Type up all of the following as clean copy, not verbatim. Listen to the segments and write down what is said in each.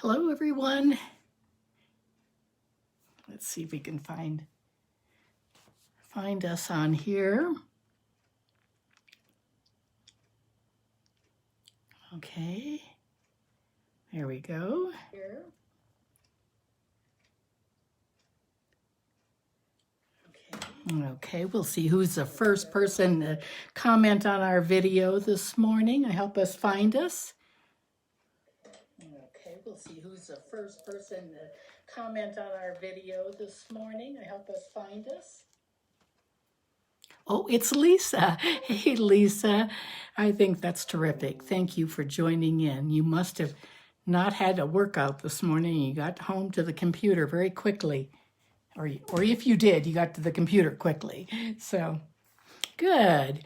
Hello, everyone. Let's see if we can find us on here. Okay, there we go. Okay, we'll see who's the first person to comment on our video this morning. Help us find us. Okay, we'll see who's the first person to comment on our video this morning. Help us find us. Oh, it's Lisa. Hey, Lisa. I think that's terrific. Thank you for joining in. You must have not had a workout this morning. You got home to the computer very quickly. Or if you did, you got to the computer quickly. So, good,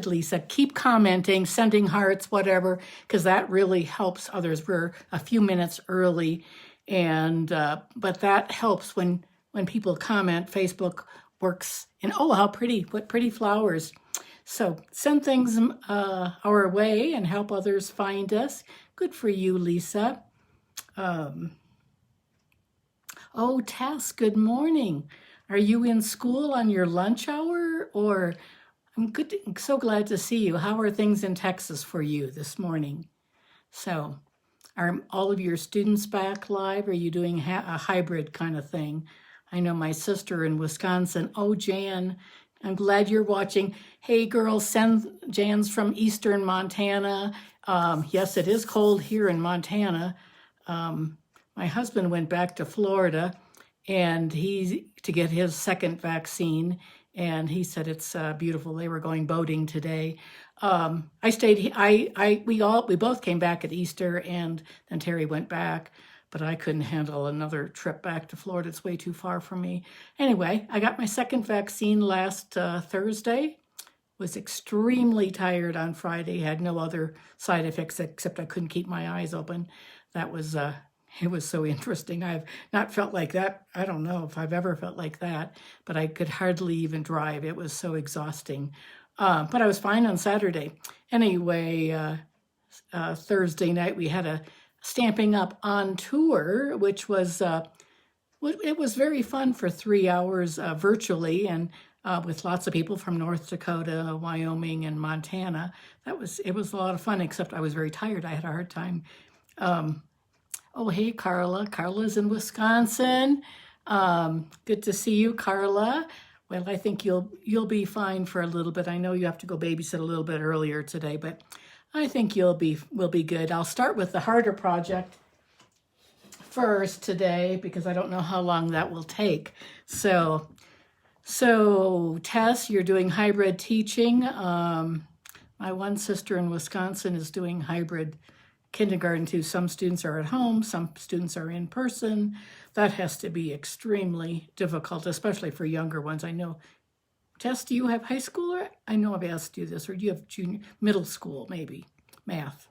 Lisa. Keep commenting, sending hearts, whatever, because that really helps others. We're a few minutes early, and but that helps when people comment. Facebook works, and oh, how pretty! What pretty flowers! So send things our way and help others find us. Good for you, Lisa. Oh, Tess, good morning. Are you in school on your lunch hour? Or I'm so glad to see you. How are things in Texas for you this morning? So are all of your students back live? Or are you doing a hybrid kind of thing? I know my sister in Wisconsin. Oh, Jan, I'm glad you're watching. Hey, girls, Jan's from Eastern Montana. Yes, it is cold here in Montana. My husband went back to Florida and to get his second vaccine, and he said it's beautiful. They were going boating today. I stayed. We both came back at Easter, and then Terry went back, but I couldn't handle another trip back to Florida. It's way too far for me. Anyway, I got my second vaccine last Thursday. Was extremely tired on Friday. Had no other side effects except I couldn't keep my eyes open. That was. It was so interesting. I've not felt like that. I don't know if I've ever felt like that, but I could hardly even drive. It was so exhausting. But I was fine on Saturday. Anyway, Thursday night we had a Stamping Up on tour, which was it was very fun for 3 hours virtually, and with lots of people from North Dakota, Wyoming, and Montana. It was a lot of fun, except I was very tired. I had a hard time. Oh, hey, Carla. Carla's in Wisconsin. Good to see you, Carla. Well, I think you'll be fine for a little bit. I know you have to go babysit a little bit earlier today, but I think we'll be good. I'll start with the harder project first today because I don't know how long that will take. So Tess, you're doing hybrid teaching. My one sister in Wisconsin is doing hybrid kindergarten too. Some students are at home, some students are in person. That has to be extremely difficult, especially for younger ones. I know. Tess, do you have high school? I know I've asked you this, or do you have middle school, maybe, math?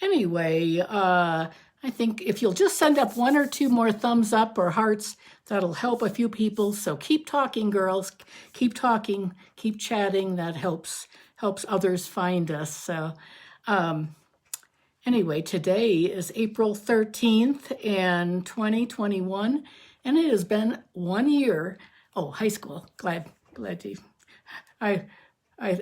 Anyway, I think if you'll just send up 1 or 2 more thumbs up or hearts, that'll help a few people. So keep talking, girls. Keep talking, keep chatting. That helps others find us. So, anyway, today is April 13th and 2021, and it has been 1 year. Oh, high school. Glad to. I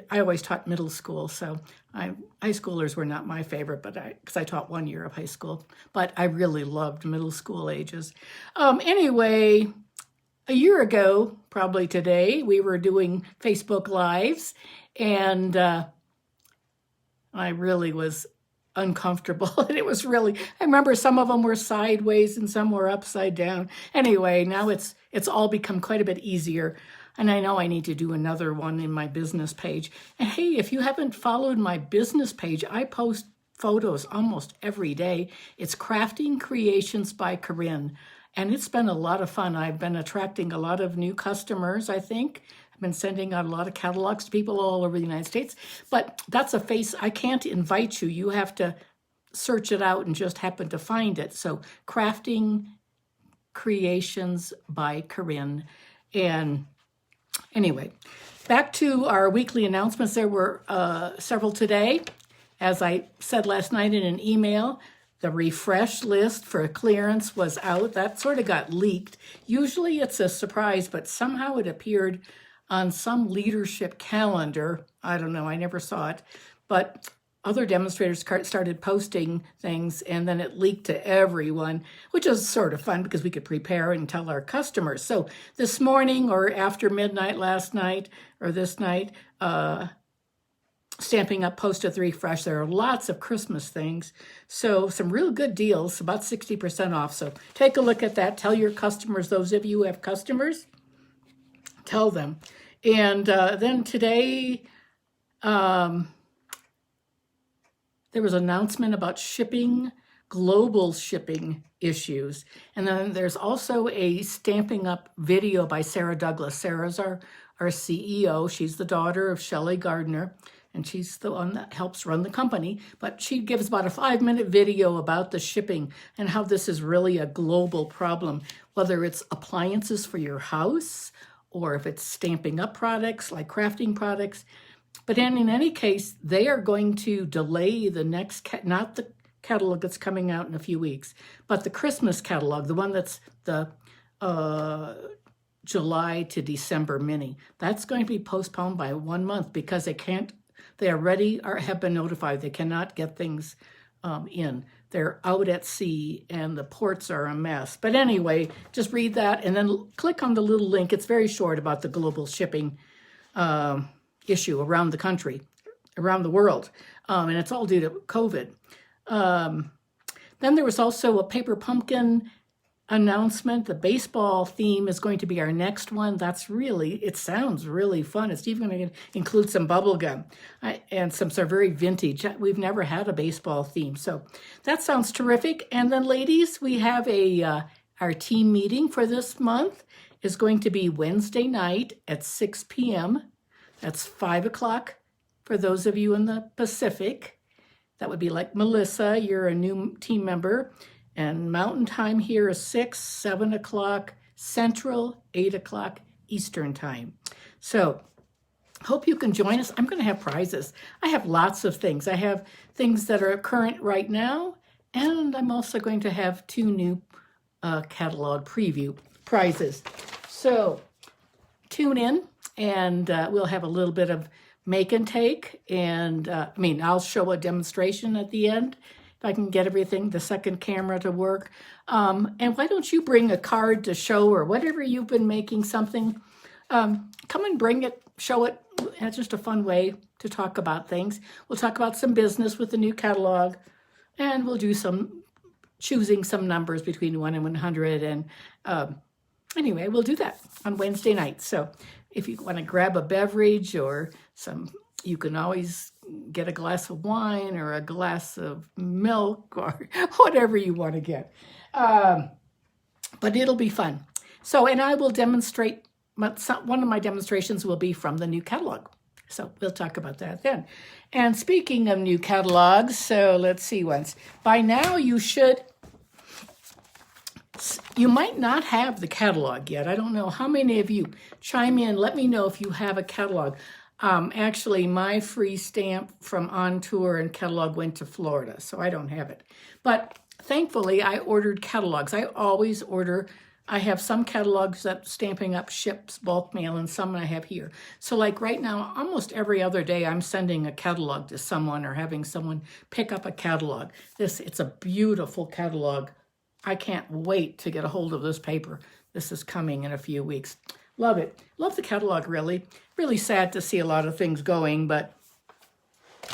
always taught middle school, so high schoolers were not my favorite, but because I taught 1 year of high school, but I really loved middle school ages. Anyway, a year ago, probably today, we were doing Facebook Lives, and I really was uncomfortable. And it was really, I remember some of them were sideways and some were upside down. Anyway, now it's all become quite a bit easier. And I know I need to do another one in my business page. And hey, if you haven't followed my business page, I post photos almost every day. It's Crafting Creations by Corinne. And it's been a lot of fun. I've been attracting a lot of new customers, I think. I've been sending out a lot of catalogs to people all over the United States. But that's a face, I can't invite you. You have to search it out and just happen to find it. So Crafting Creations by Corinne. And anyway, back to our weekly announcements. There were several today. As I said last night in an email, The refresh list for clearance was out. That sort of got leaked. Usually it's a surprise, but somehow it appeared on some leadership calendar. I don't know, I never saw it. But other demonstrators started posting things, and then it leaked to everyone, which is sort of fun because we could prepare and tell our customers. So this morning or after midnight last night or this night, Stamping Up posted the refresh. There are lots of Christmas things. So some real good deals, about 60% off. So take a look at that. Tell your customers, those of you who have customers, tell them. And then today, there was an announcement about shipping, global shipping issues. And then there's also a Stamping Up video by Sarah Douglas. Sarah's our CEO. She's the daughter of Shelley Gardner, and she's the one that helps run the company. But she gives about a 5-minute video about the shipping and how this is really a global problem, whether it's appliances for your house or if it's Stamping Up products like crafting products. But in any case, they are going to delay the next, not the catalog that's coming out in a few weeks, but the Christmas catalog, the one that's the July to December mini. That's going to be postponed by 1 month because they already have been notified they cannot get things in. They're out at sea and the ports are a mess. But anyway, just read that and then click on the little link. It's very short about the global shipping issue around the country, around the world. And it's all due to COVID. Then there was also a Paper Pumpkin announcement. The baseball theme is going to be our next one. It sounds really fun. It's even going to include some bubble gum and some sort of very vintage. We've never had a baseball theme. So that sounds terrific. And then ladies, we have our team meeting for this month is going to be Wednesday night at 6 p.m. That's 5 o'clock for those of you in the Pacific. That would be like Melissa, you're a new team member. And Mountain Time here is 7 o'clock Central, 8 o'clock Eastern Time. So hope you can join us. I'm going to have prizes. I have lots of things. I have things that are current right now, and I'm also going to have 2 new catalog preview prizes. So tune in, and we'll have a little bit of make and take. And I'll show a demonstration at the end if I can get everything, the second camera to work. And why don't you bring a card to show or whatever you've been making something. Come and bring it, show it. It's just a fun way to talk about things. We'll talk about some business with the new catalog, and we'll do choosing some numbers between 1 and 100. And anyway, we'll do that on Wednesday night. So if you want to grab a beverage or you can always get a glass of wine or a glass of milk or whatever you want to get. But it'll be fun. So, and I will demonstrate, one of my demonstrations will be from the new catalog. So we'll talk about that then. And speaking of new catalogs, so let's see once. By now you might not have the catalog yet. I don't know how many of you chime in. Let me know if you have a catalog. Actually, my free stamp from On Tour and catalog went to Florida, so I don't have it. But thankfully, I ordered catalogs. I always order. I have some catalogs that Stamping Up ships bulk mail, and some I have here. So like right now, almost every other day, I'm sending a catalog to someone or having someone pick up a catalog. It's a beautiful catalog. I can't wait to get a hold of this paper. This is coming in a few weeks. Love it. Love the catalog, really. Really sad to see a lot of things going, but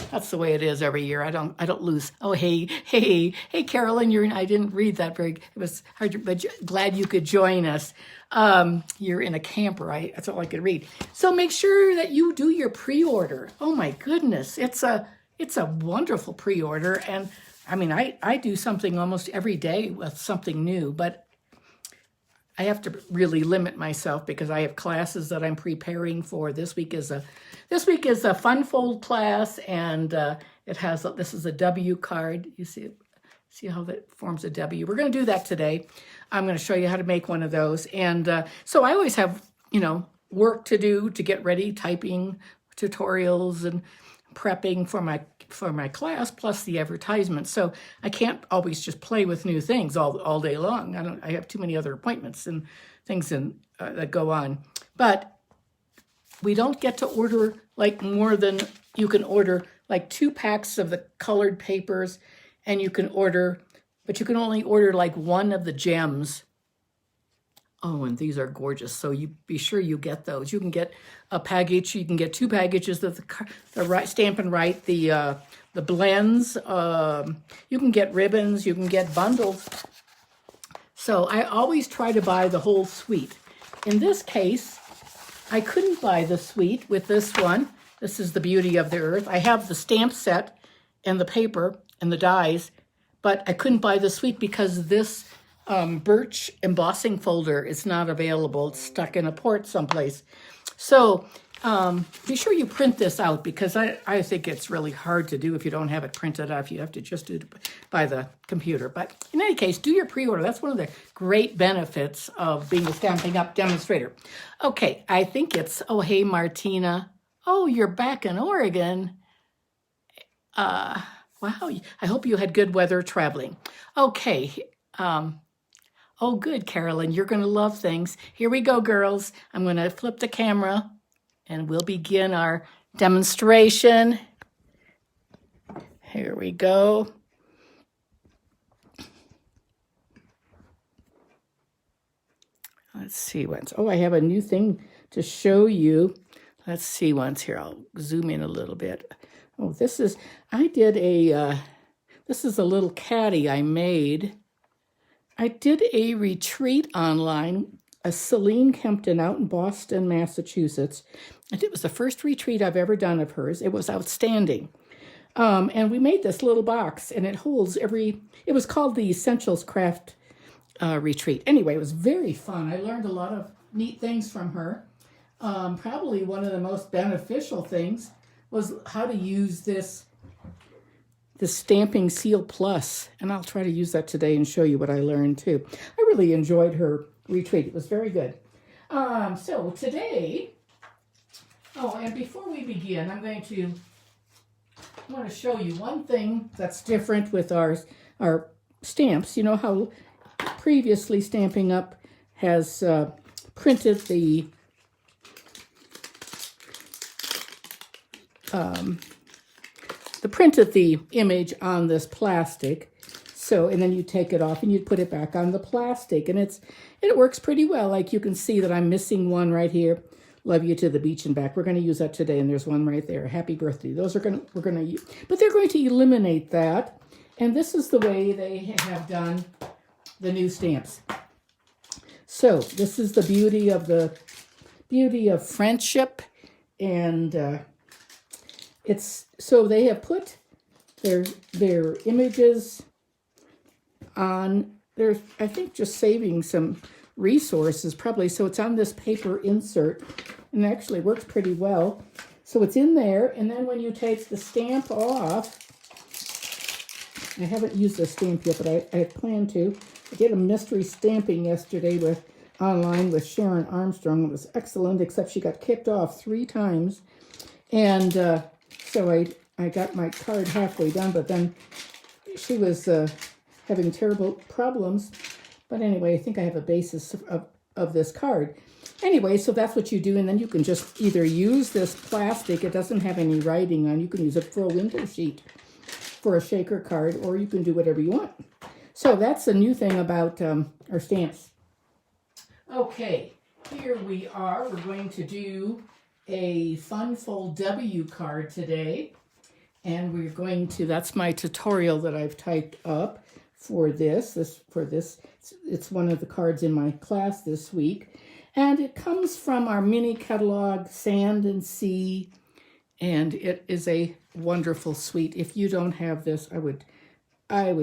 that's the way it is every year. I don't lose. Oh, hey, Carolyn, I didn't read that it was hard, but glad you could join us. You're in a camper, that's all I could read. So make sure that you do your pre-order. Oh my goodness, it's a wonderful pre-order. And I do something almost every day with something new, but I have to really limit myself because I have classes that I'm preparing for. This week is a fun fold class, and this is a W card. You see how that forms a W. We're going to do that today. I'm going to show you how to make one of those. And so I always have, work to do to get ready, typing tutorials and prepping for my class, plus the advertisement. So I can't always just play with new things all day long. I have too many other appointments and things that go on. But we don't get to order like more than, you can order like 2 packs of the colored papers, and you can order, but you can only order like 1 of the gems. Oh, and these are gorgeous. So you be sure you get those. You can get a package. You can get 2 packages of the Stamp and Write, the blends. You can get ribbons. You can get bundles. So I always try to buy the whole suite. In this case, I couldn't buy the suite with this one. This is the Beauty of the Earth. I have the stamp set and the paper and the dies, but I couldn't buy the suite because this birch embossing folder is not available. It's stuck in a port someplace. So be sure you print this out, because I think it's really hard to do if you don't have it printed out. You have to just do it by the computer. But in any case, do your pre-order. That's one of the great benefits of being a Stampin' Up! Demonstrator. Okay, I think it's, oh, hey, Martina. Oh, you're back in Oregon. Wow, I hope you had good weather traveling. Okay, oh, good, Carolyn. You're going to love things. Here we go, girls. I'm going to flip the camera, and we'll begin our demonstration. Here we go. Let's see once. Oh, I have a new thing to show you. Let's see once here. I'll zoom in a little bit. Oh, this is, this is a little caddy I made. I did a retreat online, a Celine Kempton out in Boston, Massachusetts. And it was the first retreat I've ever done of hers. It was outstanding. And we made this little box, and it holds it was called the Essentials Craft Retreat. Anyway, it was very fun. I learned a lot of neat things from her. Probably one of the most beneficial things was how to use this Stamping Seal Plus, and I'll try to use that today and show you what I learned too. I really enjoyed her retreat. It was very good. So today, oh, and before we begin, I want to show you one thing that's different with our stamps. You know how previously Stampin' Up! Has printed the image on this plastic. So, and then you take it off and you put it back on the plastic, and it works pretty well. Like you can see that I'm missing one right here. Love you to the beach and back. We're going to use that today, and there's one right there. Happy birthday. Those are we're going to use, but they're going to eliminate that. And this is the way they have done the new stamps. So this is the beauty of friendship, and it's so they have put their images on. They're, I think, just saving some resources probably. So it's on this paper insert, and it actually works pretty well. So it's in there, and then when you take the stamp off, I haven't used the stamp yet, but I plan to. I did a mystery stamping yesterday online with Sharon Armstrong. It was excellent, except she got kicked off 3 times. And so I got my card halfway done, but then she was having terrible problems. But anyway, I think I have a basis of this card. Anyway, so that's what you do, and then you can just either use this plastic. It doesn't have any writing on. You can use it for a window sheet, for a shaker card, or you can do whatever you want. So that's a new thing about our stamps. Okay, here we are. We're going to do a Fun Fold W card today. And we're going to, that's my tutorial that I've typed up for this. It's one of the cards in my class this week. And it comes from our mini catalog, Sand and Sea. And it is a wonderful suite. If you don't have this, I would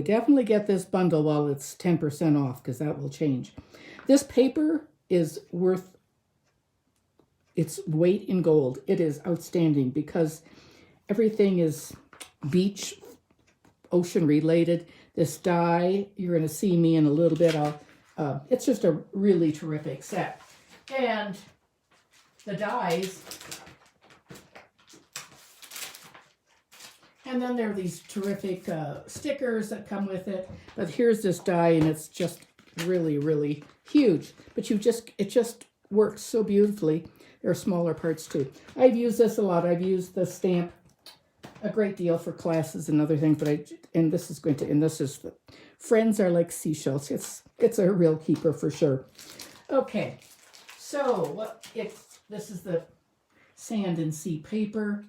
definitely get this bundle while it's 10% off, because that will change. This paper is worth its weight in gold. It is outstanding because everything is beach, ocean related. This die, you're going to see me in a little bit. It's just a really terrific set. And the dies And then there are these terrific stickers that come with it. But here's this die, and it's just really, really huge. But it just works so beautifully. There are smaller parts too. I've used this a lot. I've used the stamp a great deal for classes and other things. But this is the friends are like seashells. It's a real keeper for sure. Okay, so this is the sand and sea paper.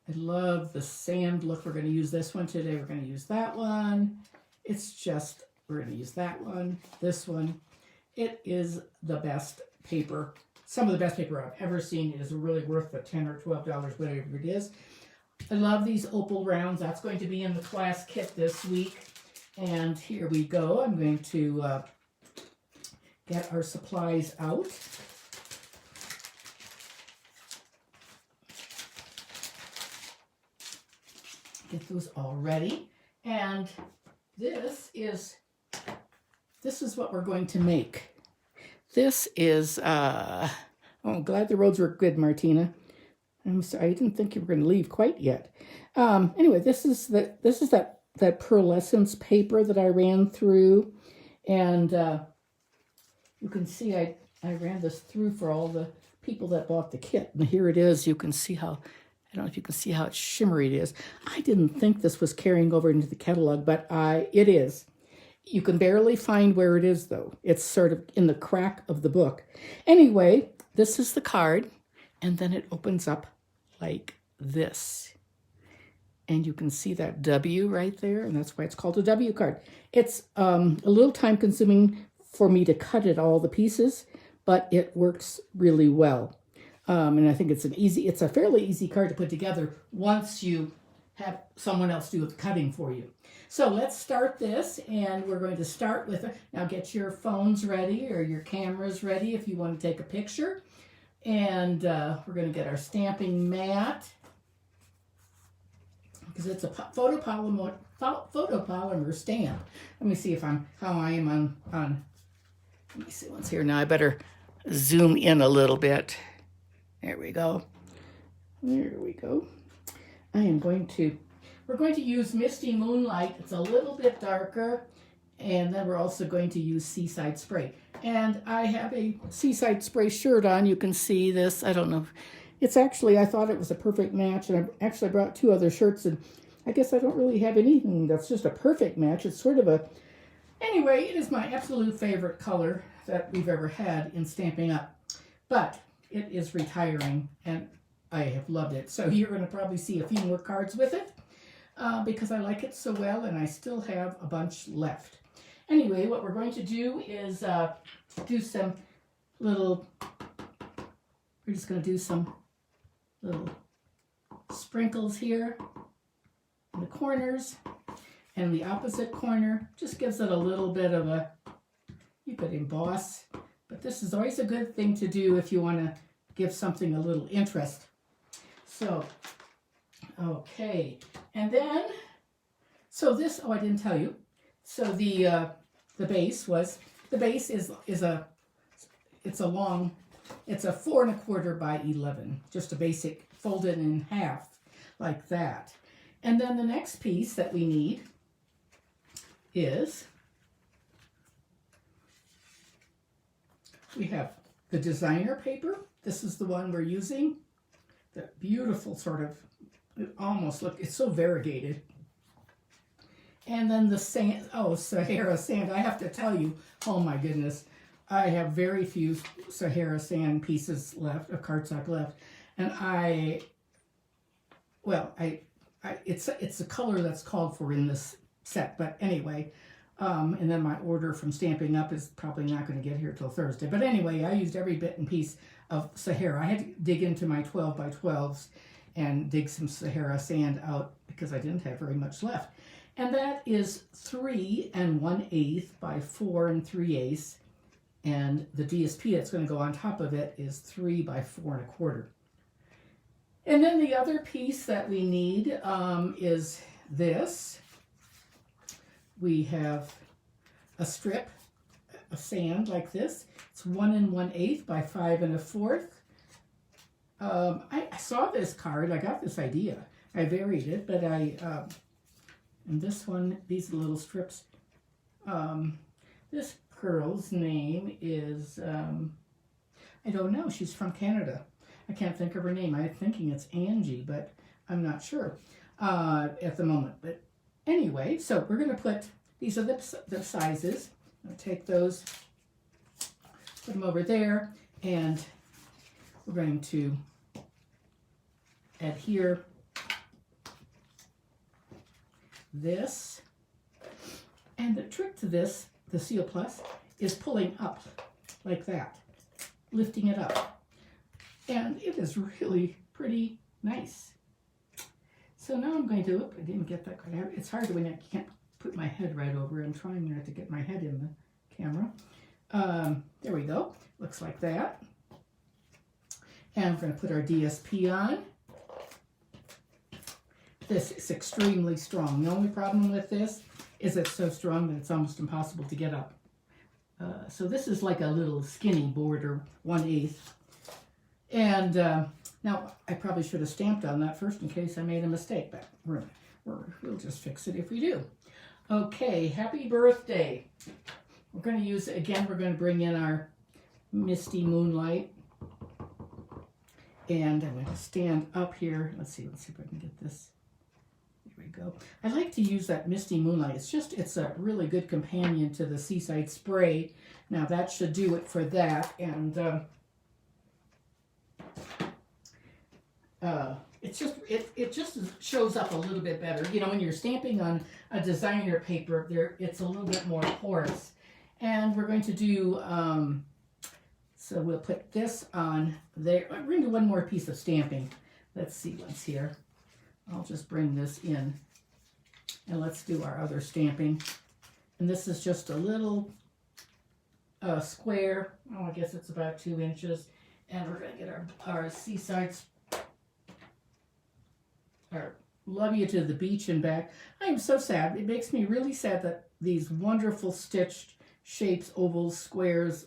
I love the sand look. We're going to use this one today. We're going to use that one. We're going to use that one, this one. It is the best paper. Some of the best paper I've ever seen. It is really worth the $10 or $12, whatever it is. I love these opal rounds. That's going to be in the class kit this week. And here we go. I'm going to get our supplies out. Get those all ready. And this is what we're going to make. This is, oh, I'm glad the roads were good, Martina. I'm sorry, I didn't think you were going to leave quite yet. Anyway, this is that pearlescence paper that I ran through. And you can see I ran this through for all the people that bought the kit. And here it is. You can see how, I don't know if you can see how shimmery it is. I didn't think this was carrying over into the catalog, but it is. You can barely find where it is, though. It's sort of in the crack of the book. Anyway, this is the card, and then it opens up like this. And you can see that W right there, and that's why it's called a W card. It's a little time-consuming for me to cut it all the pieces, but it works really well. And I think it's a fairly easy card to put together once you have someone else do the cutting for you. So let's start this, and we're going to start with, now get your phones ready or your cameras ready if you want to take a picture. And we're going to get our stamping mat, because it's a photopolymer stamp. Let me see how I am on, let me see what's here now. I better zoom in a little bit. There we go. There we go. We're going to use Misty Moonlight. It's a little bit darker. And then we're also going to use Seaside Spray. And I have a Seaside Spray shirt on. You can see this. I don't know. It's actually, I thought it was a perfect match. And I actually brought two other shirts. And I guess I don't really have anything that's just a perfect match. It's sort of anyway, it is my absolute favorite color that we've ever had in Stampin' Up. But it is retiring, and I have loved it. So you're going to probably see a few more cards with it because I like it so well, and I still have a bunch left. Anyway, what we're going to do is do some little, we're just going to do some little sprinkles here in the corners, and the opposite corner just gives it a little bit of you could emboss, but this is always a good thing to do if you want to give something a little interest. So, okay, and then, so this, I didn't tell you. So the base is it's a 4 1/4 by 11, just a basic folded in half like that. And then the next piece that we need is, we have the designer paper. This is the one we're using. The beautiful sort of, it's so variegated. And then the sand, Sahara sand. I have to tell you, oh my goodness, I have very few Sahara sand pieces left, of cardstock left. And it's a color that's called for in this set. But anyway, and then my order from Stampin' Up is probably not going to get here till Thursday. But anyway, I used every bit and piece of Sahara. I had to dig into my 12 by 12s and dig some Sahara sand out because I didn't have very much left. And that is 3 1/8 by 4 3/8. And the DSP that's going to go on top of it is 3 by 4 1/4. And then the other piece that we need is this. We have a strip of sand like this. It's 1 1/8 by 5 1/4. I saw this card. I got this idea. I varied it, but and this one, these little strips, this girl's name is, I don't know, she's from Canada. I can't think of her name. I'm thinking it's Angie, but I'm not sure at the moment. But anyway, so we're going to put, these are the sizes. I'm going to take those, put them over there, and we're going to adhere this. And the trick to this, the Seal Plus, is pulling up like that, lifting it up. And it is really pretty nice. So now I'm going to, I didn't get that quite. It's hard when I can't put my head right over. I'm trying not to get my head in the camera. There we go. Looks like that. And we're going to put our DSP on. This is extremely strong. The only problem with this is it's so strong that it's almost impossible to get up. So this is like a little skinny board, or 1/8. And now I probably should have stamped on that first in case I made a mistake, but we'll just fix it if we do. Okay, happy birthday. We're going to use, again, we're going to bring in our Misty Moonlight. And I'm going to stand up here. Let's see if I can get this. Here we go. I like to use that Misty Moonlight. It's a really good companion to the Seaside Spray. Now that should do it for that. And it just shows up a little bit better. You know, when you're stamping on a designer paper, it's a little bit more porous. And we're going to do, so we'll put this on there. We're going to do one more piece of stamping. Let's see what's here. I'll just bring this in and let's do our other stamping. And this is just a little square. Oh, I guess it's about 2 inches. And we're going to get our Seaside, our Love You to the Beach and Back. I am so sad. It makes me really sad that these wonderful stitched shapes, ovals, squares,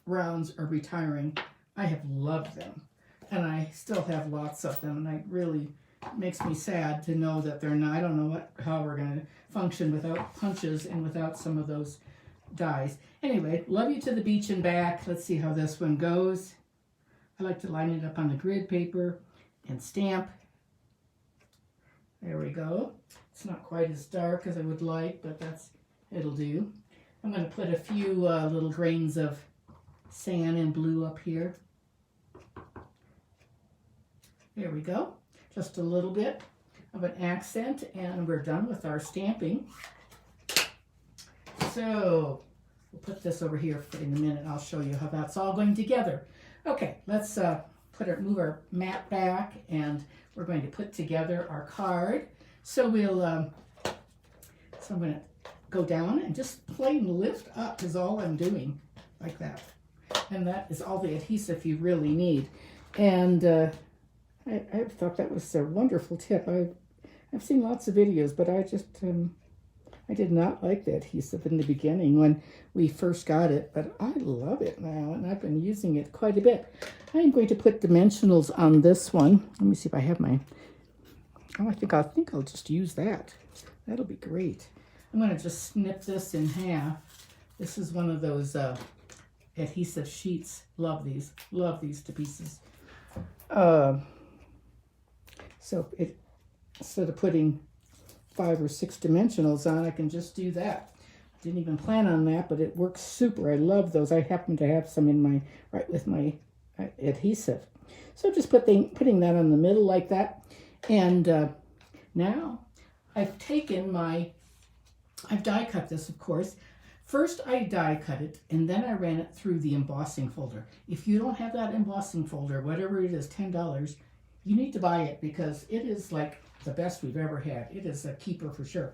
rounds are retiring. I have loved them. And I still have lots of them. And it really makes me sad to know that they're not. I don't know how we're going to function without punches and without some of those dies. Anyway, Love You to the Beach and Back. Let's see how this one goes. I like to line it up on the grid paper and stamp. There we go. It's not quite as dark as I would like, but it'll do. I'm going to put a few little grains of sand and blue up here. There we go. Just a little bit of an accent, and we're done with our stamping. So we'll put this over here in a minute. I'll show you how that's all going together. Okay, let's move our mat back, and we're going to put together our card. So so I'm going to go down and just plain lift up is all I'm doing, like that. And that is all the adhesive you really need. And I thought that was a wonderful tip. I've seen lots of videos, but I just I did not like the adhesive in the beginning when we first got it, but I love it now, and I've been using it quite a bit. I'm going to put dimensionals on this one. Let me see if I have my. Oh, I think I'll just use that. That'll be great. I'm going to just snip this in half. This is one of those adhesive sheets. Love these to pieces. So instead of putting 5 or 6 dimensionals on, I can just do that. Didn't even plan on that, but it works super. I love those. I happen to have some in my, right with my adhesive. So just putting that on the middle like that. And now I've taken I've die cut this, of course. First I die cut it, and then I ran it through the embossing folder. If you don't have that embossing folder, whatever it is, $10, you need to buy it because it is like the best we've ever had. It is a keeper for sure.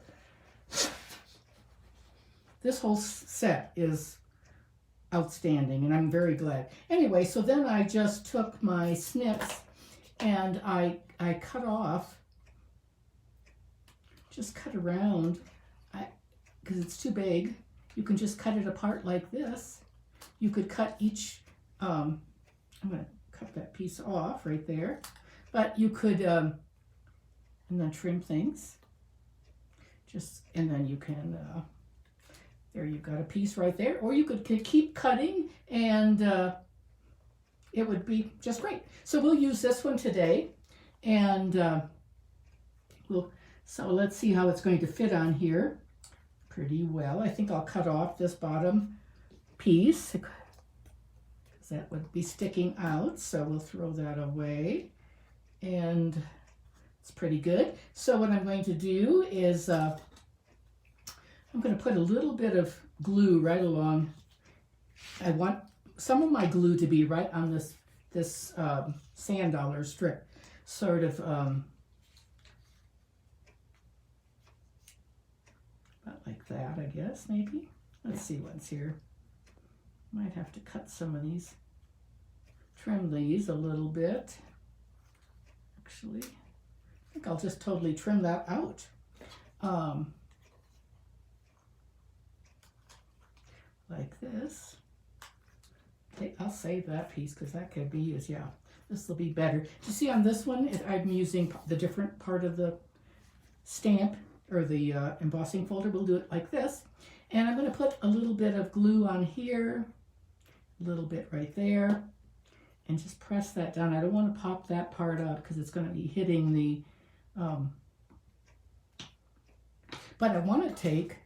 This whole set is outstanding, and I'm very glad. Anyway, so then I just took my snips and I cut off, just cut around, because it's too big. You can just cut it apart like this. You could cut each, I'm going to cut that piece off right there. But you could and then trim things. And then you can, there you've got a piece right there, or you could keep cutting and it would be just great. So we'll use this one today, and so let's see how it's going to fit on here. Pretty well. I think I'll cut off this bottom piece because that would be sticking out, so we'll throw that away, and it's pretty good. So what I'm going to do is I'm going to put a little bit of glue right along. I want some of my glue to be right on this sand dollar strip, sort of about like that, I guess, maybe. Let's see what's here. Might have to cut some of these, trim these a little bit. Actually, I think I'll just totally trim that out. Like this. Okay, I'll save that piece because that could be used. Yeah, this will be better. You see on this one, I'm using the different part of the stamp or the embossing folder. We'll do it like this. And I'm going to put a little bit of glue on here, a little bit right there, and just press that down. I don't want to pop that part up because it's going to be hitting the, but I want to take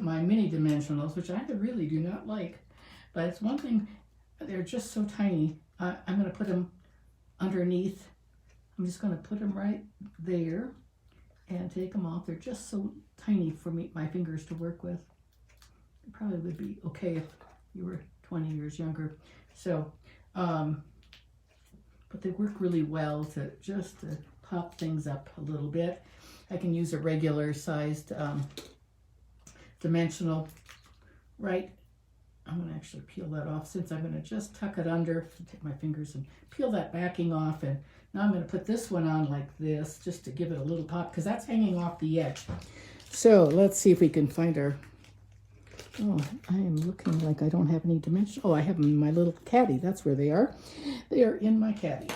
my mini dimensionals, which I really do not like, but it's one thing, they're just so tiny. I'm going to put them underneath. I'm just going to put them right there and take them off. They're just so tiny for my fingers to work with. It probably would be okay if you were 20 years younger. So, but they work really well to pop things up a little bit. I can use a regular sized dimensional, right? I'm going to actually peel that off since I'm going to just tuck it under. Take my fingers and peel that backing off, and now I'm going to put this one on like this just to give it a little pop because that's hanging off the edge. So let's see if we can find our, oh, I am looking like I don't have any dimension. Oh, I have them in my little caddy. That's where they are. They are in my caddy.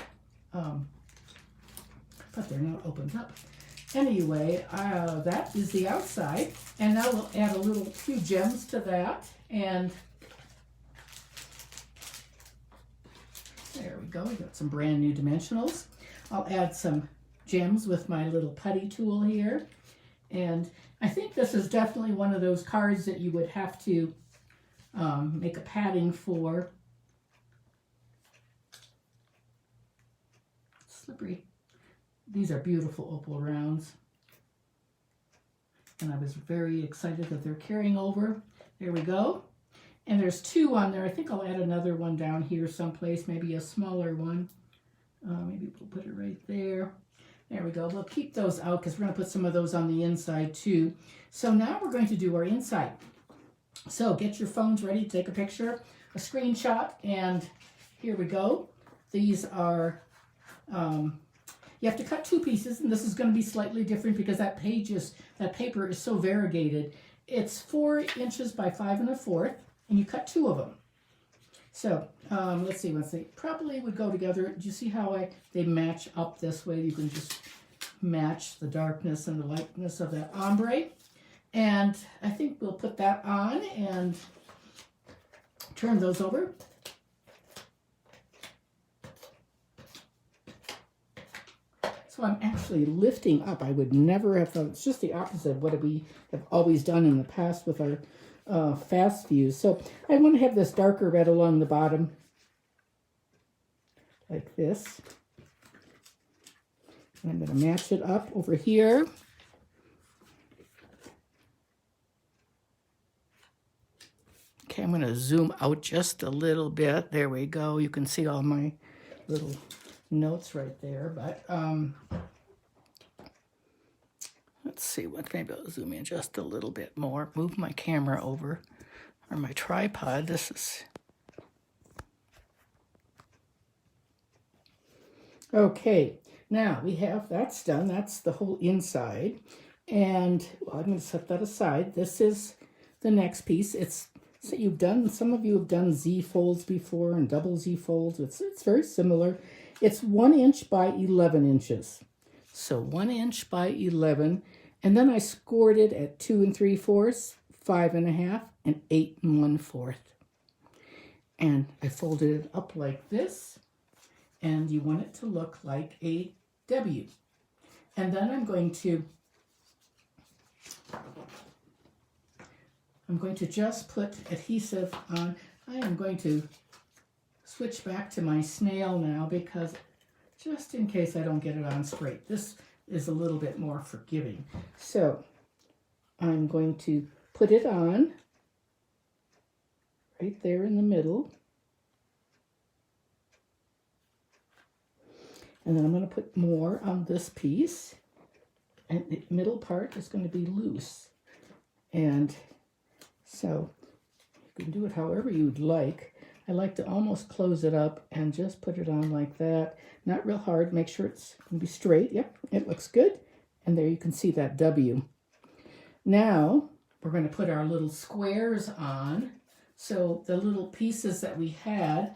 But they're not opened up. Anyway, that is the outside, and now we'll add a few gems to that, and there we go. We got some brand new dimensionals. I'll add some gems with my little putty tool here, and I think this is definitely one of those cards that you would have to make a padding for. Slippery. These are beautiful opal rounds. And I was very excited that they're carrying over. There we go. And there's two on there. I think I'll add another one down here someplace, maybe a smaller one. Maybe we'll put it right there. There we go. We'll keep those out because we're going to put some of those on the inside too. So now we're going to do our inside. So get your phones ready to take a picture, a screenshot, and here we go. These are... you have to cut two pieces, and this is going to be slightly different because that paper is so variegated. It's 4 inches by 5 1/4, and you cut two of them. So let's see, they probably would go together. Do you see how they match up this way? You can just match the darkness and the lightness of that ombre. And I think we'll put that on and turn those over. So I'm actually lifting up. I would never have thought. It's just the opposite of what we have always done in the past with our fast views. So I want to have this darker red along the bottom, like this. And I'm going to match it up over here. Okay, I'm going to zoom out just a little bit. There we go. You can see all my little notes right there, but let's see maybe I'll zoom in just a little bit more, move my camera over, or my tripod. This is okay. Now we have that's done. That's the whole inside, and well, I'm going to set that aside. This is the next piece. Some of you have done Z folds before and double Z folds. It's very similar. It's 1 inch by 11 inches. So 1 inch by 11. And then I scored it at 2 3/4, 5 1/2, and 8 1/4. And I folded it up like this. And you want it to look like a W. And then I'm going to just put adhesive on. I am going to switch back to my snail now because just in case I don't get it on straight. This is a little bit more forgiving. So I'm going to put it on right there in the middle. And then I'm going to put more on this piece. And the middle part is going to be loose. And so you can do it however you'd like. I like to almost close it up and just put it on like that. Not real hard. Make sure it's going to be straight. Yep, it looks good. And there you can see that W. Now we're going to put our little squares on. So the little pieces that we had,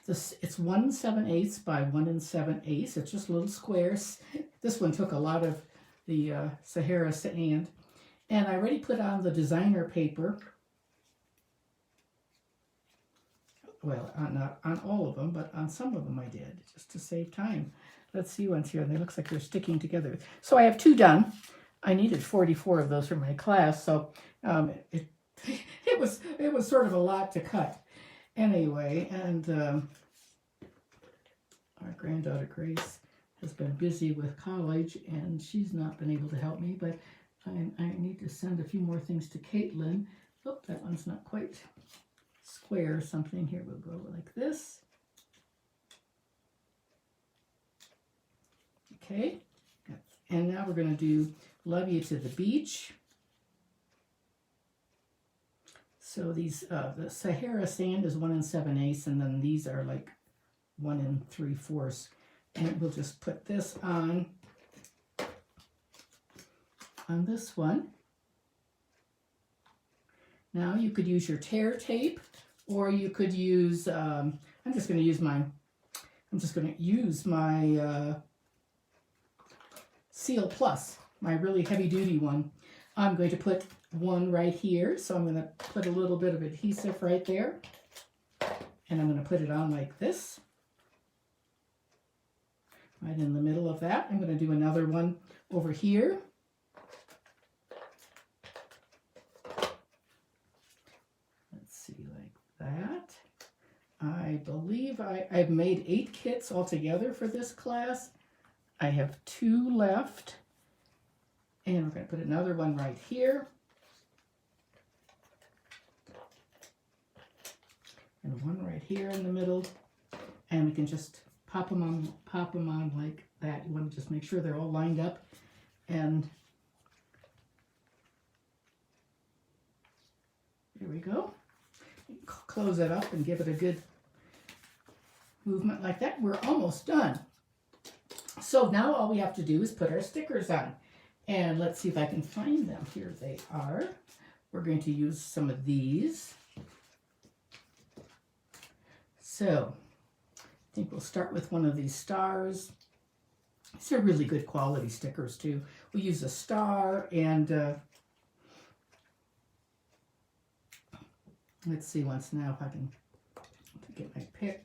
it's 1 7/8 by 1 7/8. It's just little squares. This one took a lot of the Sahara sand. And I already put on the designer paper. Well, not on all of them, but on some of them I did, just to save time. Let's see ones here. They look like they're sticking together. So I have 2 done. I needed 44 of those for my class, so it was sort of a lot to cut. Anyway, and our granddaughter Grace has been busy with college, and she's not been able to help me, but I need to send a few more things to Caitlin. Oh, that one's not quite square. Something here will go like this. Okay, and now we're going to do Love You to the Beach. So these, the Sahara sand is 1 7/8, and then these are like 1 3/4. And we'll just put this on this one. Now you could use your tear tape, or you could use, I'm just going to use my Seal Plus, my really heavy duty one. I'm going to put one right here, so I'm going to put a little bit of adhesive right there, and I'm going to put it on like this, right in the middle of that. I'm going to do another one over here. Let's see, like that. I believe I've made 8 kits altogether for this class. I have 2 left, and we're going to put another one right here. And one right here in the middle, and we can just pop them on like that. You want to just make sure they're all lined up, and there we go. Close it up and give it a good movement like that. We're almost done. So now all we have to do is put our stickers on, and let's see if I can find them. Here they are. We're going to use some of these. So I think we'll start with one of these stars. These are really good quality stickers too. We'll use a star, and let's see once now if I can get my pick,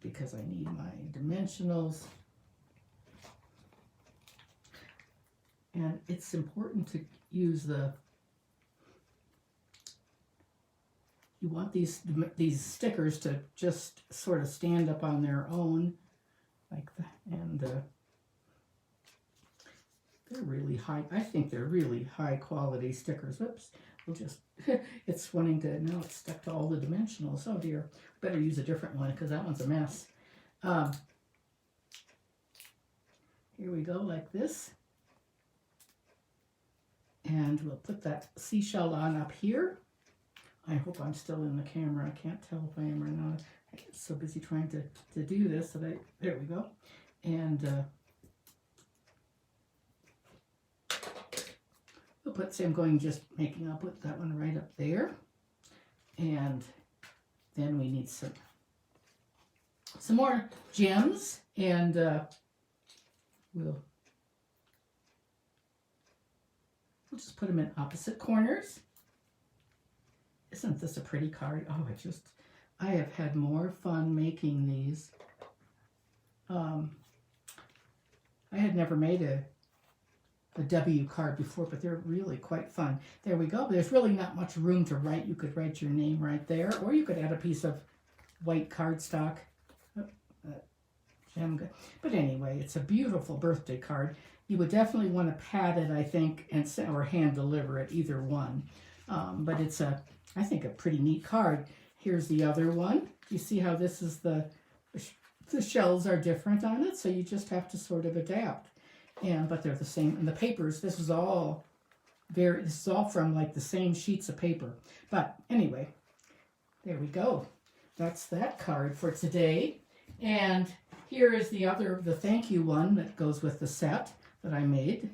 because I need my dimensionals. And it's important to use you want these stickers to just sort of stand up on their own, like that, and they're really high. I think they're really high quality stickers. Whoops, we'll just, it's wanting to, now it's stuck to all the dimensionals. Oh dear, better use a different one because that one's a mess. Here we go, like this. And we'll put that seashell on up here. I hope I'm still in the camera. I can't tell if I am or not. I get so busy trying to do this that there we go. And we'll put, say I'm going just making, I'll put that one right up there. And then we need some some more gems, and we'll just put them in opposite corners. Isn't this a pretty card? Oh, I have had more fun making these. I had never made a W card before, but they're really quite fun. There we go. There's really not much room to write. You could write your name right there, or you could add a piece of white cardstock. But anyway, it's a beautiful birthday card. You would definitely want to pad it, I think, or hand deliver it, either one. But it's I think, a pretty neat card. Here's the other one. You see how this is the shells are different on it, so you just have to sort of adapt. But they're the same. And the papers, this is all from like the same sheets of paper. But anyway, there we go. That's that card for today. And here is the thank you one that goes with the set that I made.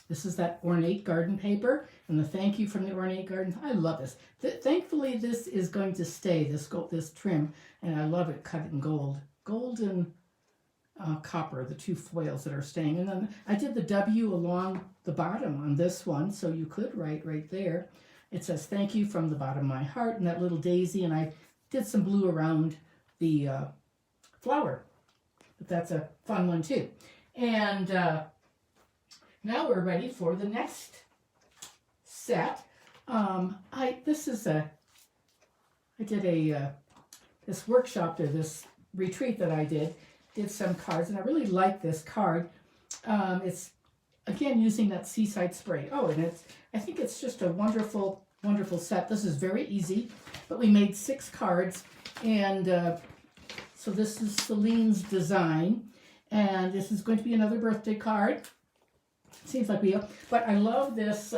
This is that ornate garden paper, and the thank you from the ornate garden. I love this. Thankfully, this is going to stay, this trim, and I love it cut in gold. Gold and copper, the two foils that are staying. And then I did the W along the bottom on this one, so you could write right there. It says, thank you from the bottom of my heart, and that little daisy, and I did some blue around the flower. But that's a fun one, too. And now we're ready for the next set. I did this workshop or this retreat that I did some cards, and I really like this card. It's again using that seaside spray. Oh, and I think it's just a wonderful set. This is very easy, but we made 6 cards, and so this is Celine's design, and this is going to be another birthday card. Seems like but I love this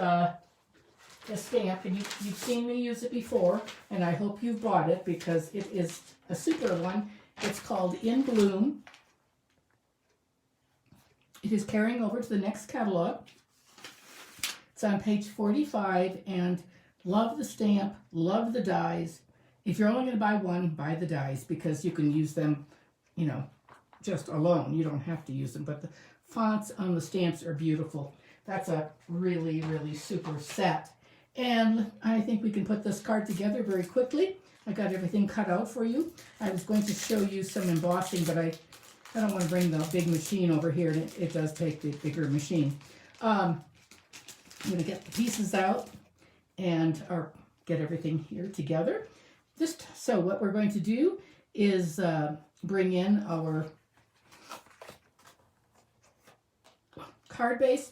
this stamp, and you've seen me use it before, and I hope you've bought it because it is a super one. It's called In Bloom. It is carrying over to the next catalog. It's on page 45, and love the stamp, love the dies. If you're only going to buy one, buy the dies, because you can use them, just alone. You don't have to use them, but the fonts on the stamps are beautiful. That's a really, really super set. And I think we can put this card together very quickly. I got everything cut out for you. I was going to show you some embossing, but I don't want to bring the big machine over here. And it does take the bigger machine. I'm going to get the pieces out and get everything here together. So what we're going to do is bring in our card base,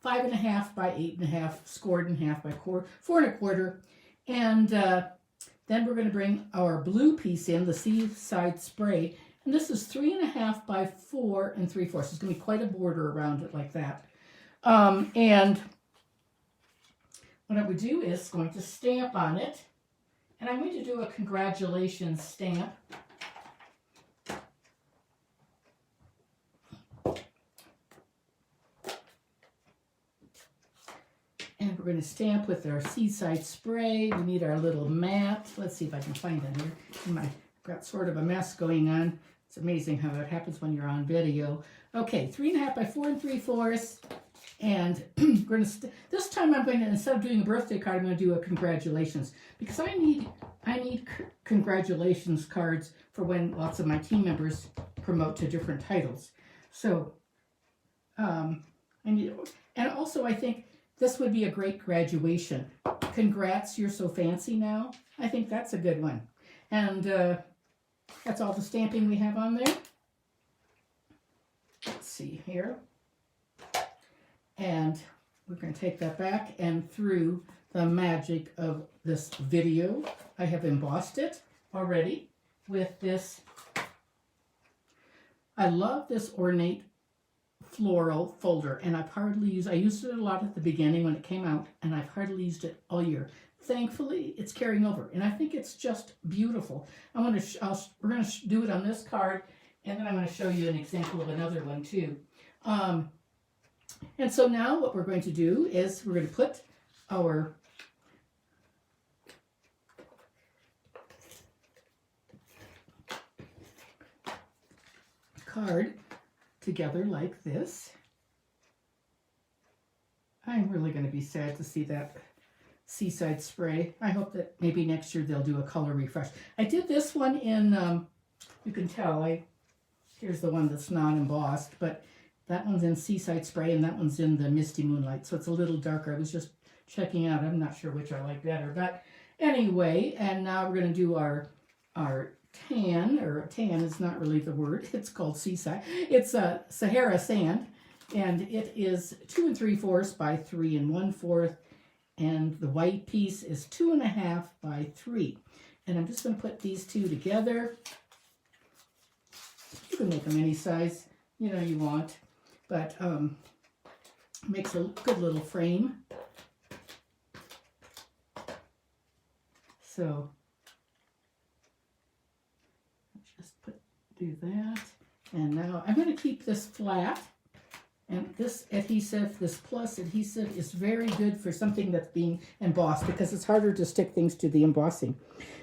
5.5 by 8.5, scored in half by 4 1/4, and then we're going to bring our blue piece in, the seaside spray, and this is 3.5 by 4 3/4. It's going to be quite a border around it like that. And what I would do is going to stamp on it, and I'm going to do a congratulations stamp. And we're going to stamp with our seaside spray. We need our little mat. Let's see if I can find it here. I've got sort of a mess going on. It's amazing how it happens when you're on video. Okay, 3.5 by 4 3/4. And we're going to this time I'm going to, instead of doing a birthday card, I'm going to do a congratulations, because I need congratulations cards for when lots of my team members promote to different titles. So I need, and also I think this would be a great graduation. Congrats, you're so fancy now. I think that's a good one. And that's all the stamping we have on there. Let's see here. And we're going to take that back, and through the magic of this video, I have embossed it already with this. I love this ornate floral folder, and I used it a lot at the beginning when it came out, and I've hardly used it all year. Thankfully, it's carrying over, and I think it's just beautiful. We're going to do it on this card, and then I'm going to show you an example of another one too. And so now what we're going to do is we're going to put our card together like this. I'm really going to be sad to see that Seaside Spray. I hope that maybe next year they'll do a color refresh. I did this one in, you can tell, here's the one that's not embossed, but that one's in Seaside Spray and that one's in the Misty Moonlight, so it's a little darker. I was just checking out. I'm not sure which I like better, but anyway, and now we're going to do our tan, or tan is not really the word. It's called Seaside. It's a Sahara Sand, and it is 2 3/4 by 3 1/4, and the white piece is 2 1/2 by 3. And I'm just going to put these two together. You can make them any size you want, but makes a good little frame. So just do that, and now I'm going to keep this flat. And this adhesive, this plus adhesive, is very good for something that's being embossed because it's harder to stick things to the embossing.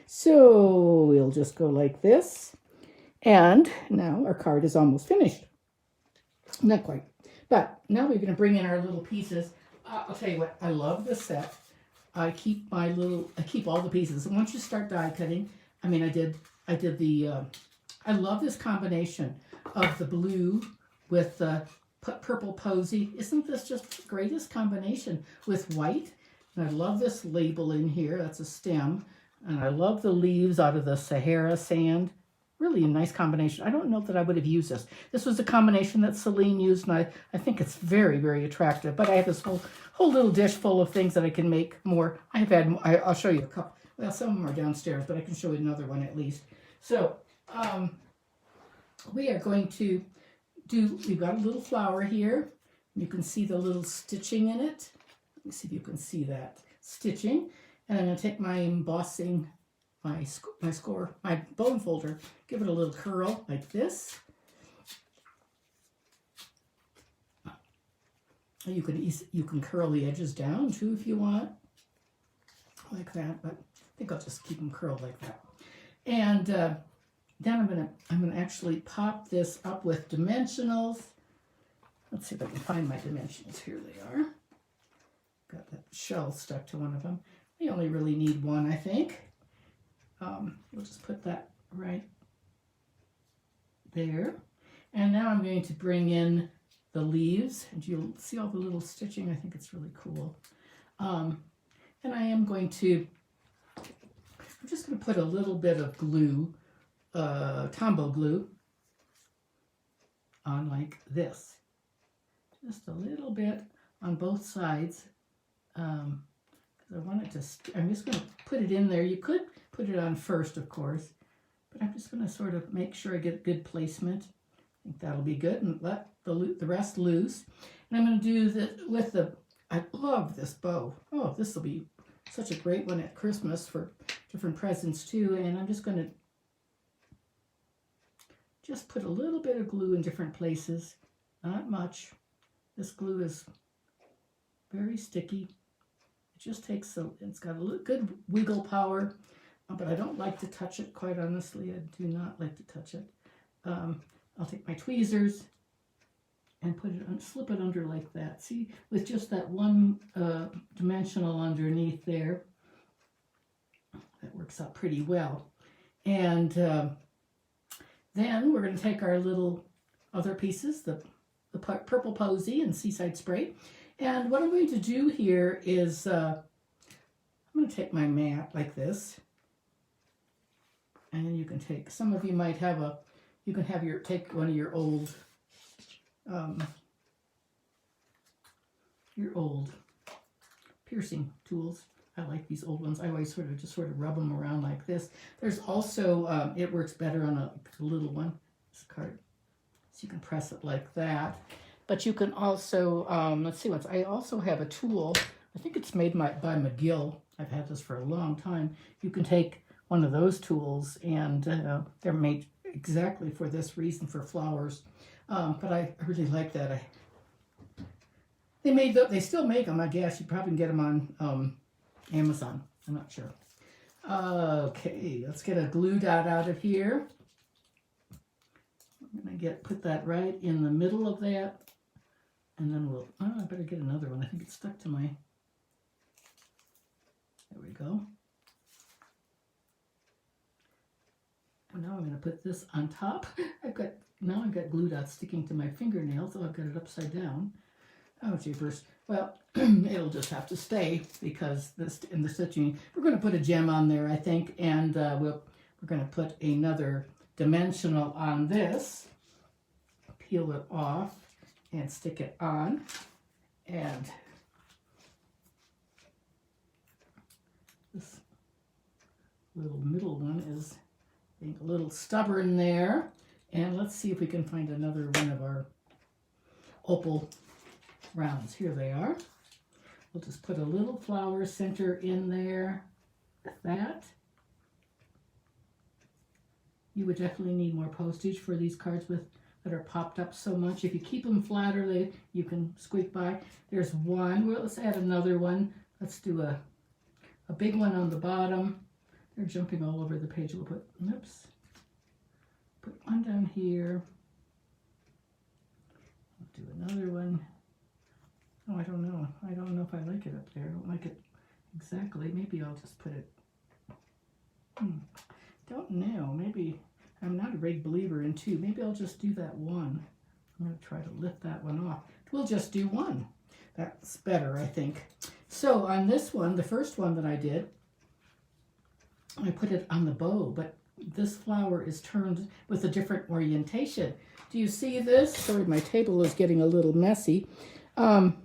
So we'll just go like this. And now our card is almost finished. Not quite. But now we're going to bring in our little pieces. I'll tell you what, I love this set. I keep all the pieces. And once you start die cutting, I love this combination of the blue with the purple posy. Isn't this just the greatest combination with white? And I love this label in here. That's a stem. And I love the leaves out of the Sahara Sand. Really a nice combination. I don't know that I would have used this. This was a combination that Celine used, and I think it's very, very attractive. But I have this whole little dish full of things that I can make more. I'll show you a couple. Well, some of them are downstairs, but I can show you another one at least. So we are going to we've got a little flower here. You can see the little stitching in it. Let me see if you can see that stitching. And I'm going to take my embossing, my bone folder, give it a little curl like this. You can curl the edges down too if you want, like that. But I think I'll just keep them curled like that. And then I'm gonna actually pop this up with dimensionals. Let's see if I can find my dimensionals. Here they are. Got that shell stuck to one of them. We only really need one, I think. We'll just put that right there. And now I'm going to bring in the leaves, and you'll see all the little stitching. I think it's really cool. And I'm just going to put a little bit of glue, Tombow glue, on like this. Just a little bit on both sides. I want it to, I'm just going to put it in there. You could put it on first, of course, but I'm just going to sort of make sure I get good placement. I think that'll be good, and let the rest loose. And I'm going to do this with I love this bow. Oh, this will be such a great one at Christmas for different presents too. And I'm just going to just put a little bit of glue in different places, not much. This glue is very sticky. It just takes it's got a good wiggle power, but I don't like to touch it, quite honestly. I do not like to touch it. I'll take my tweezers and slip it under like that. See, with just that one dimensional underneath there, that works out pretty well. And then we're going to take our little other pieces, the purple posy and Seaside Spray. And what I'm going to do here is I'm going to take my mat like this. And you can take, some of you might have take one of your old piercing tools. I like these old ones. I always sort of rub them around like this. There's also, it works better on a little one, this card. So you can press it like that. But you can also, let's see, I also have a tool. I think it's made by McGill. I've had this for a long time. You can take one of those tools, and they're made exactly for this reason, for flowers. But I really like that. They still make them, I guess. You probably can get them on Amazon. I'm not sure. Okay, let's get a glue dot out of here. I'm gonna put that right in the middle of that, and then we'll, oh, I better get another one. I think it's stuck to my, there we go. And now I'm gonna put this on top. I've got glue dots sticking to my fingernails, so I've got it upside down. Oh, jeepers. Well, it'll just have to stay because this in the stitching, we're going to put a gem on there, I think, and we're going to put another dimensional on this, peel it off, and stick it on. And this little middle one is being a little stubborn there. And let's see if we can find another one of our opal rounds. Here they are. We'll just put a little flower center in there with that. You would definitely need more postage for these cards that are popped up so much. If you keep them flatter, you can squeak by. There's one. Well, let's add another one. Let's do a big one on the bottom. They're jumping all over the page. We'll put, oops, put one down here. We'll do another one. Oh, I don't know. I don't know if I like it up there. I don't like it exactly. Maybe I'll just put it, don't know. Maybe, I'm not a big believer in two. Maybe I'll just do that one. I'm going to try to lift that one off. We'll just do one. That's better, I think. So on this one, the first one that I did, I put it on the bow, but this flower is turned with a different orientation. Do you see this? Sorry, my table is getting a little messy. I'm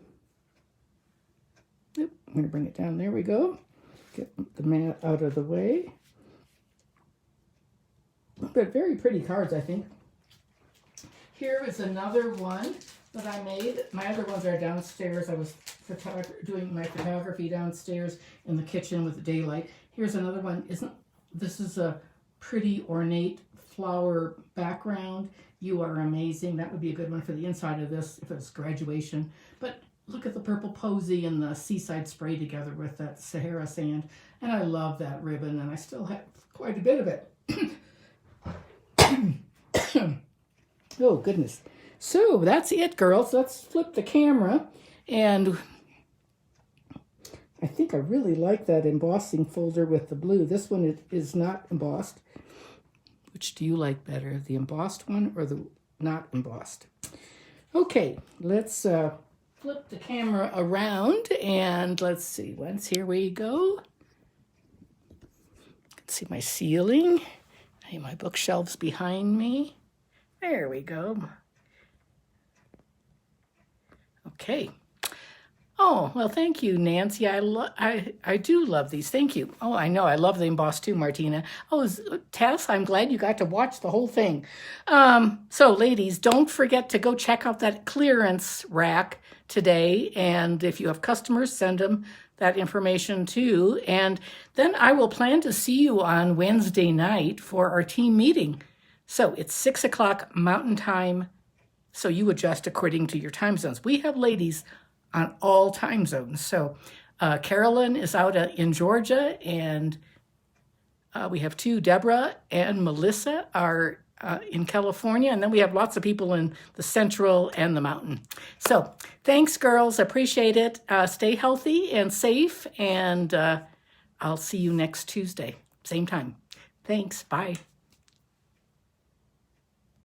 going to bring it down. There we go. Get the mat out of the way. But very pretty cards, I think. Here is another one that I made. My other ones are downstairs. I was doing my photography downstairs in the kitchen with the daylight. Here's another one. This is a pretty ornate flower background. You are amazing. That would be a good one for the inside of this if it's graduation. But look at the purple posy and the seaside spray together with that Sahara sand. And I love that ribbon, and I still have quite a bit of it. Oh, goodness. So that's it, girls. Let's flip the camera. And I think I really like that embossing folder with the blue. This one is not embossed. Which do you like better, the embossed one or the not embossed? Okay, let's flip the camera around and let's see. Here we go. You can see my ceiling. I have my bookshelves behind me. There we go. Okay. Oh, well, thank you, Nancy. I do love these. Thank you. Oh, I know. I love the embossed too, Martina. Oh, Tess, I'm glad you got to watch the whole thing. So, ladies, don't forget to go check out that clearance rack today. And if you have customers, send them that information too. And then I will plan to see you on Wednesday night for our team meeting. So it's 6 o'clock Mountain Time. So you adjust according to your time zones. We have ladies on all time zones. So Carolyn is out in Georgia, and we have two, Deborah and Melissa are in California, and then we have lots of people in the Central and the Mountain. So thanks, girls. Appreciate it. Stay healthy and safe, and I'll see you next Tuesday, same time. Thanks. Bye.